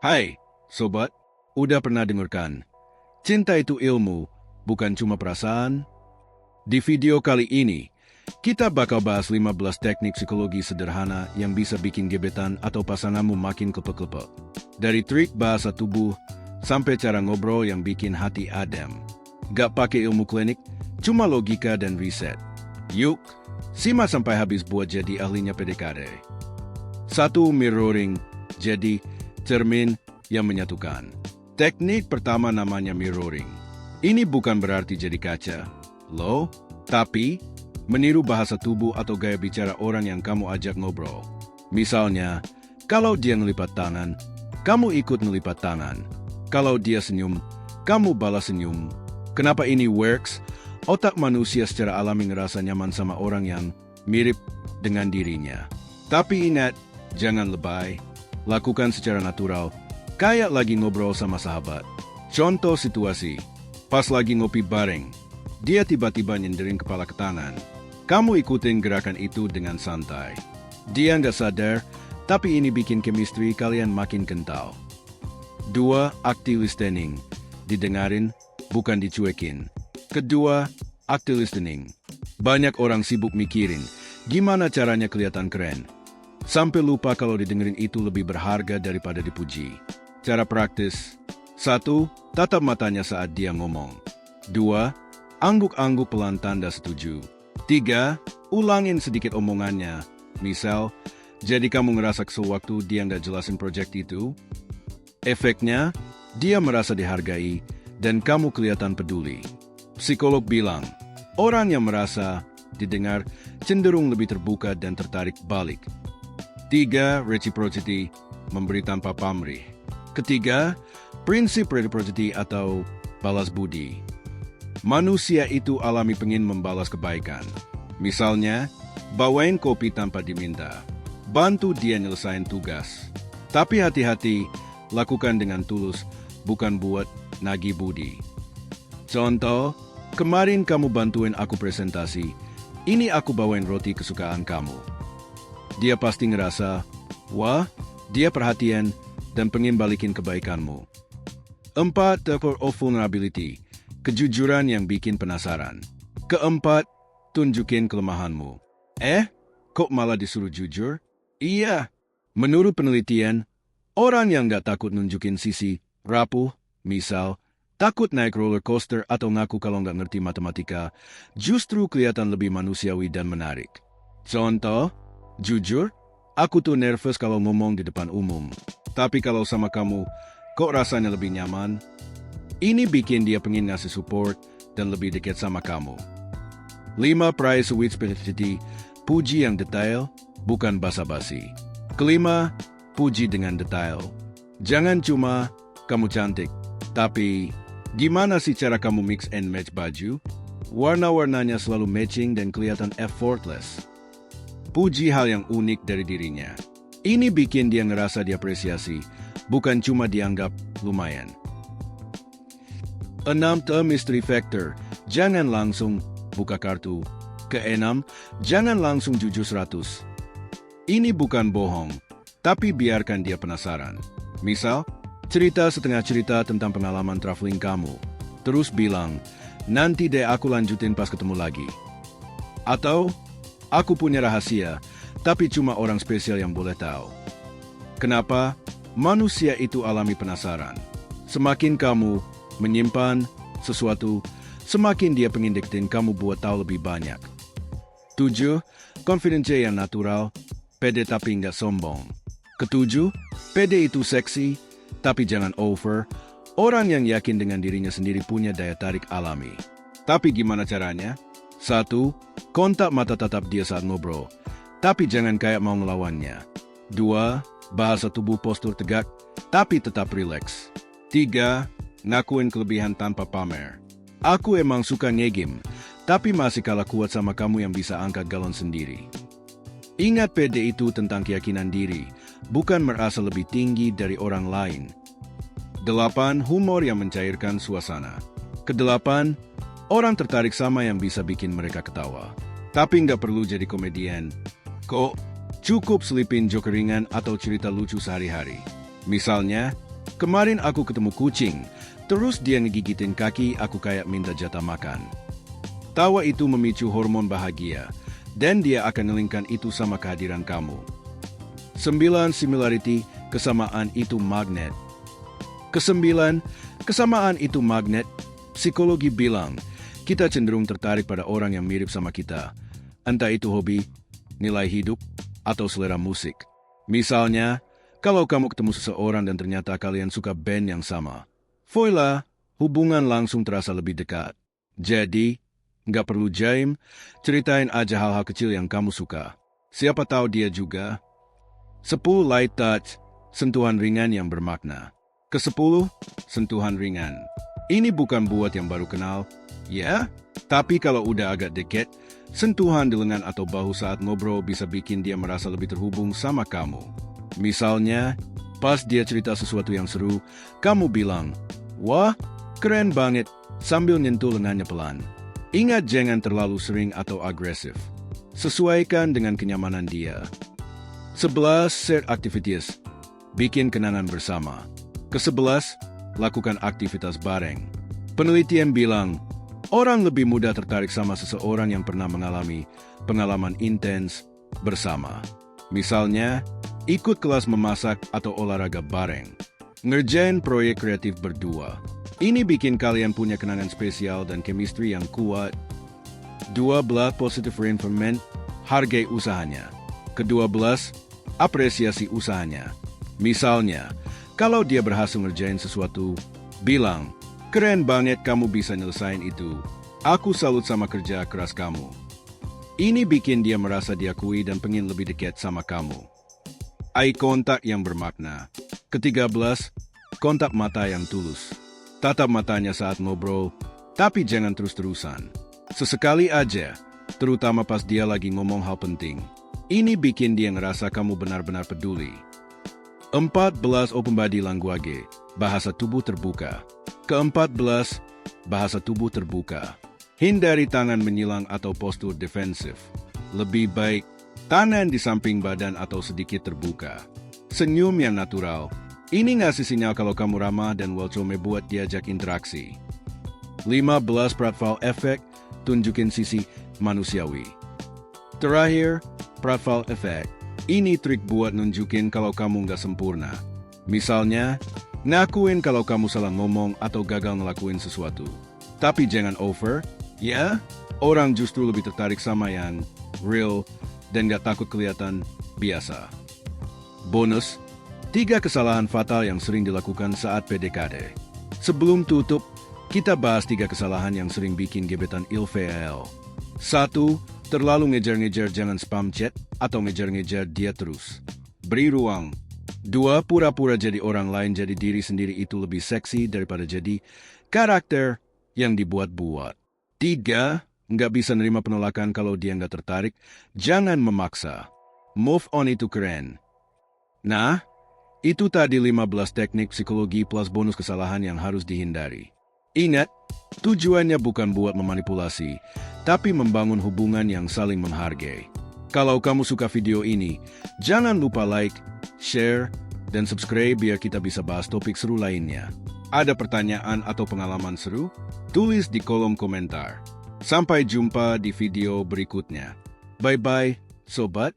Hai, sobat. Udah pernah dengarkan? Cinta itu ilmu, bukan cuma perasaan? Di video kali ini, kita bakal bahas 15 teknik psikologi sederhana yang bisa bikin gebetan atau pasanganmu makin klepek-klepek. Dari trik bahasa tubuh, sampai cara ngobrol yang bikin hati adem. Gak pakai ilmu klinik, cuma logika dan riset. Yuk, simak sampai habis buat jadi ahlinya PDKT. 1. Mirroring, jadi cermin yang menyatukan. Teknik pertama namanya mirroring. Ini bukan berarti jadi kaca, loh, tapi meniru bahasa tubuh atau gaya bicara orang yang kamu ajak ngobrol. Misalnya, kalau dia ngelipat tangan, kamu ikut ngelipat tangan. Kalau dia senyum, kamu balas senyum. Kenapa ini works? Otak manusia secara alami ngerasa nyaman sama orang yang mirip dengan dirinya. Tapi ingat, jangan lebay. Lakukan secara natural, kayak lagi ngobrol sama sahabat. Contoh situasi, pas lagi ngopi bareng, dia tiba-tiba nyenderin kepala ke tangan. Kamu ikutin gerakan itu dengan santai. Dia nggak sadar, tapi ini bikin chemistry kalian makin kental. 2. Active listening. Didengarin, bukan dicuekin. Kedua, active listening. Banyak orang sibuk mikirin, gimana caranya kelihatan keren. Sampai lupa kalau didengerin itu lebih berharga daripada dipuji. Cara praktis. 1. Tatap matanya saat dia ngomong. 2. Angguk-angguk pelan tanda setuju. 3. Ulangin sedikit omongannya. Misal, jadi kamu ngerasa kesel waktu dia nggak jelasin proyek itu? Efeknya, dia merasa dihargai dan kamu kelihatan peduli. Psikolog bilang, orang yang merasa didengar cenderung lebih terbuka dan tertarik balik. 3. Reciprocity, memberi tanpa pamrih. Ketiga, prinsip reciprocity atau balas budi. Manusia itu alami pengen membalas kebaikan. Misalnya, bawain kopi tanpa diminta. Bantu dia nyelesain tugas. Tapi hati-hati, lakukan dengan tulus, bukan buat nagih budi. Contoh, kemarin kamu bantuin aku presentasi, ini aku bawain roti kesukaan kamu. Dia pasti ngerasa, wah, dia perhatian dan pengen balikin kebaikanmu. 4. Tepor of vulnerability, kejujuran yang bikin penasaran. Keempat, tunjukin kelemahanmu. Kok malah disuruh jujur? Iya, menurut penelitian, orang yang gak takut nunjukin sisi rapuh, misal, takut naik roller coaster atau ngaku kalau gak ngerti matematika, justru kelihatan lebih manusiawi dan menarik. Contoh, jujur, aku tuh nervous kalau ngomong di depan umum. Tapi kalau sama kamu, kok rasanya lebih nyaman? Ini bikin dia pengen ngasih support dan lebih dekat sama kamu. 5. Praise with specificity, puji yang detail, bukan basa-basi. Kelima, puji dengan detail. Jangan cuma, kamu cantik, tapi gimana sih cara kamu mix and match baju? Warna-warnanya selalu matching dan kelihatan effortless. Puji hal yang unik dari dirinya. Ini bikin dia ngerasa diapresiasi, bukan cuma dianggap lumayan. 6. The mystery factor, jangan langsung buka kartu. Ke-6, jangan langsung jujur 100. Ini bukan bohong, tapi biarkan dia penasaran. Misal, cerita setengah cerita tentang pengalaman traveling kamu. Terus bilang, nanti deh aku lanjutin pas ketemu lagi. Atau, aku punya rahasia, tapi cuma orang spesial yang boleh tahu. Kenapa? Manusia itu alami penasaran. Semakin kamu menyimpan sesuatu, semakin dia pengen deketin kamu buat tahu lebih banyak. 7. Confidence yang natural, pede tapi nggak sombong. Ketujuh, pede itu seksi, tapi jangan over. Orang yang yakin dengan dirinya sendiri punya daya tarik alami. Tapi gimana caranya? 1. Kontak mata tatap dia saat ngobrol, tapi jangan kayak mau ngelawannya. 2. Bahasa tubuh postur tegak, tapi tetap rileks. 3. Ngakuin kelebihan tanpa pamer. Aku emang suka ngegim, tapi masih kalah kuat sama kamu yang bisa angkat galon sendiri. Ingat pede itu tentang keyakinan diri, bukan merasa lebih tinggi dari orang lain. 8. Humor yang mencairkan suasana. Ke-8, orang tertarik sama yang bisa bikin mereka ketawa. Tapi nggak perlu jadi komedian. Kok, cukup selipin joke ringan atau cerita lucu sehari-hari. Misalnya, Kemarin aku ketemu kucing, terus dia ngegigitin kaki aku kayak minta jatah makan. Tawa itu memicu hormon bahagia, dan dia akan ngelingkan itu sama kehadiran kamu. 9. Similarity, kesamaan itu magnet. Ke-9, kesamaan itu magnet. Psikologi bilang, kita cenderung tertarik pada orang yang mirip sama kita. Entah itu hobi, nilai hidup, atau selera musik. Misalnya, kalau kamu ketemu seseorang dan ternyata kalian suka band yang sama. Voila, hubungan langsung terasa lebih dekat. Jadi, nggak perlu jaim, ceritain aja hal-hal kecil yang kamu suka. Siapa tahu dia juga. 10. Light touch, sentuhan ringan yang bermakna. Ke-10, sentuhan ringan. Ini bukan buat yang baru kenal, ya? Tapi kalau udah agak deket, sentuhan di lengan atau bahu saat ngobrol bisa bikin dia merasa lebih terhubung sama kamu. Misalnya, pas dia cerita sesuatu yang seru, kamu bilang, "Wah, keren banget," sambil nyentuh lengannya pelan. Ingat jangan terlalu sering atau agresif. Sesuaikan dengan kenyamanan dia. 11. Shared activities, bikin kenangan bersama. Ke-11, lakukan aktivitas bareng. Penelitian bilang, orang lebih mudah tertarik sama seseorang yang pernah mengalami pengalaman intens bersama. Misalnya, ikut kelas memasak atau olahraga bareng. Ngerjain proyek kreatif berdua. Ini bikin kalian punya kenangan spesial dan chemistry yang kuat. 12. Positive reinforcement, hargai usahanya. Ke-12, apresiasi usahanya. Misalnya, kalau dia berhasil ngerjain sesuatu, bilang, "Keren banget kamu bisa nyelesain itu. Aku salut sama kerja keras kamu." Ini bikin dia merasa diakui dan pengen lebih dekat sama kamu. Eye contact yang bermakna. Ke-13, kontak mata yang tulus. Tatap matanya saat ngobrol, tapi jangan terus-terusan. Sesekali aja, terutama pas dia lagi ngomong hal penting. Ini bikin dia ngerasa kamu benar-benar peduli. 14. Open body language, bahasa tubuh terbuka. Ke-14, bahasa tubuh terbuka. Hindari tangan menyilang atau postur defensif. Lebih baik, tangan di samping badan atau sedikit terbuka. Senyum yang natural. Ini ngasih sinyal kalau kamu ramah dan welcome buat diajak interaksi. 15. Pratfall effect, tunjukin sisi manusiawi. Terakhir, pratfall effect. Ini trik buat nunjukin kalau kamu nggak sempurna. Misalnya, ngakuin kalau kamu salah ngomong atau gagal ngelakuin sesuatu. Tapi jangan over, ya? Orang justru lebih tertarik sama yang real dan nggak takut kelihatan biasa. Bonus, 3 kesalahan fatal yang sering dilakukan saat PDKT. Sebelum tutup, kita bahas 3 kesalahan yang sering bikin gebetan ilfeel. 1. Terlalu ngejar-ngejar, jangan spam chat atau ngejar-ngejar dia terus. Beri ruang. 2. Pura-pura jadi orang lain, jadi diri sendiri itu lebih seksi daripada jadi karakter yang dibuat-buat. 3. Nggak bisa nerima penolakan kalau dia nggak tertarik, jangan memaksa. Move on itu keren. Nah, itu tadi 15 teknik psikologi plus bonus kesalahan yang harus dihindari. Ingat, tujuannya bukan buat memanipulasi, tapi membangun hubungan yang saling menghargai. Kalau kamu suka video ini, jangan lupa like, share, dan subscribe biar kita bisa bahas topik seru lainnya. Ada pertanyaan atau pengalaman seru? Tulis di kolom komentar. Sampai jumpa di video berikutnya. Bye-bye, sobat.